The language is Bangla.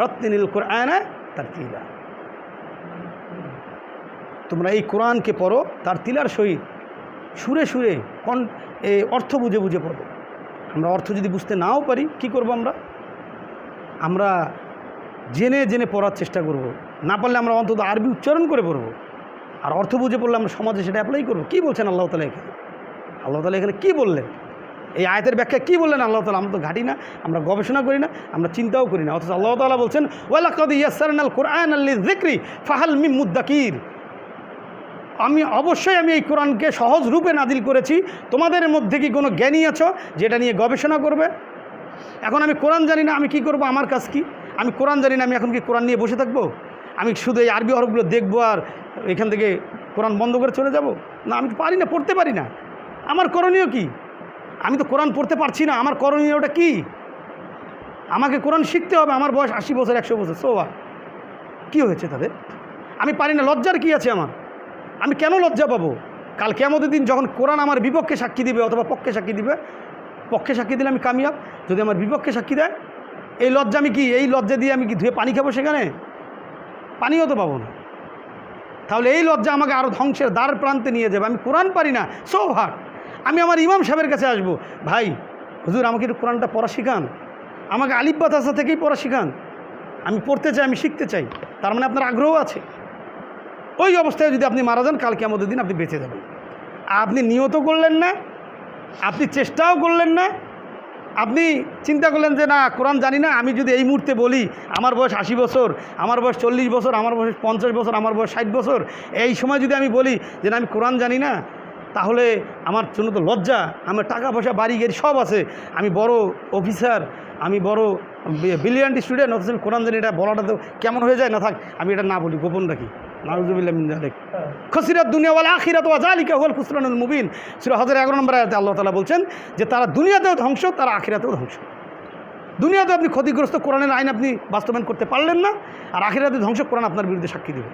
রত্তিনিল কুরআনা তারতিলা, তোমরা এই কোরআনকে পড়ো তার তিলার সহিত, সুরে সুরে অর্থ বুঝে বুঝে পড়ো। আমরা অর্থ যদি বুঝতে নাও পারি কি করব? আমরা জেনে জেনে পড়ার চেষ্টা করব। না পারলে আমরা অন্তত আরবি উচ্চারণ করে পড়ব, আর অর্থ বুঝে পড়লে আমরা সমাজে সেটা অ্যাপ্লাই করব। কী বলছেন আল্লাহ তাআলা এখানে? আল্লাহ তাআলা এখানে কী বললেন? এই আয়াতের ব্যাখ্যা কী বললেন আল্লাহ তাআলা? আমরা তো ঘাঁটি না, আমরা গবেষণা করি না, আমরা চিন্তাও করি না। অথচ আল্লাহ তাআলা বলছেন ওয়ালাকাদ ইয়াসসারনাল কুরআনা লিযিকরি ফাহাল মিন মুদ্দাকির, আমি এই কোরআনকে সহজ রূপে নাজিল করেছি, তোমাদের মধ্যে কি কোনো জ্ঞানী আছো যেটা নিয়ে গবেষণা করবে? এখন আমি কোরআন জানি না, আমি কি করব? আমার কাজ কি? আমি কোরআন জানি না, আমি এখন কি কোরআন নিয়ে বসে থাকবো? আমি শুধু এই আরবি হরফগুলো দেখবো আর এখান থেকে কোরআন বন্ধ করে চলে যাব? না, আমি তো পারি না, পড়তে পারি না। আমার করণীয় কি? আমি তো কোরআন পড়তে পারছি না, আমার করণীয়টা কি? আমাকে কোরআন শিখতে হবে। আমার বয়স 80 বছর 100 বছর, সোয়া কী হয়েছে তাদের? আমি পারি না, লজ্জার কি আছে আমার? আমি কেন লজ্জা পাবো? কাল কিয়ামতের দিন যখন কোরআন আমার বিপক্ষে সাক্ষী দিবে অথবা পক্ষে সাক্ষী দিবে, পক্ষে সাক্ষী দিলে আমি কামিয়াব, যদি আমার বিপক্ষে সাক্ষী দেয় এই লজ্জা আমি কি, এই লজ্জা দিয়ে আমি কি ধুয়ে পানি খাবো? সেখানে পানিও তো পাবো না। তাহলে এই লজ্জা আমাকে আরও ধ্বংসের দ্বার প্রান্তে নিয়ে যাবে। আমি কোরআন পারি না, সো হার্ড। আমি আমার ইমাম সাহেবের কাছে আসবো, ভাই হুজুর আমাকে একটু কোরআনটা পড়া শিখান, আমাকে আলিফ বা তাসা থেকেই পড়া শিখান, আমি পড়তে চাই, আমি শিখতে চাই। তার মানে আপনার আগ্রহ আছে। ওই অবস্থায় যদি আপনি মারা যান, কাল কিয়ামতের দিন আপনি বেঁচে যাবেন। আপনি নিয়ত করলেন না, আপনি চেষ্টাও করলেন না, আপনি চিন্তা করলেন যে না কোরআন জানি না, আমি যদি এই মুহূর্তে বলি আমার বয়স 80 বছর, আমার বয়স 40 বছর, আমার বয়স 50 বছর, আমার বয়স 60 বছর, এই সময় যদি আমি বলি যে না আমি কোরআন জানি না, তাহলে আমার জন্য তো লজ্জা। আমার টাকা পয়সা বাড়ি গাড়ি সব আছে, আমি বড় অফিসার, আমি বড় ব্রিলিয়ান্ট স্টুডেন্ট, অথচ আমি কোরআন জানি, এটা বলাটা তো কেমন হয়ে যায়? না থাক, আমি এটা না বলি, গোপন রাখি। নাউযুবিল্লাহি মিন যালিক। খাসিরাত দুনিয়া ওয়াল আখিরাত ওয়া যালিকা হুয়াল খুসরানুল মুবিন। সূরা হজের 11 নম্বর আয়াতে আল্লাহ তাআলা বলছেন যে তারা দুনিয়াতেও ধ্বংস, তারা আখিরাতেও ধ্বংস। দুনিয়াতে আপনি ক্ষতিগ্রস্ত, কোরআনের আইন আপনি বাস্তবায়ন করতে পারলেন না, আর আখিরাতে ধ্বংস, কোরআন আপনার বিরুদ্ধে সাক্ষী দেবে।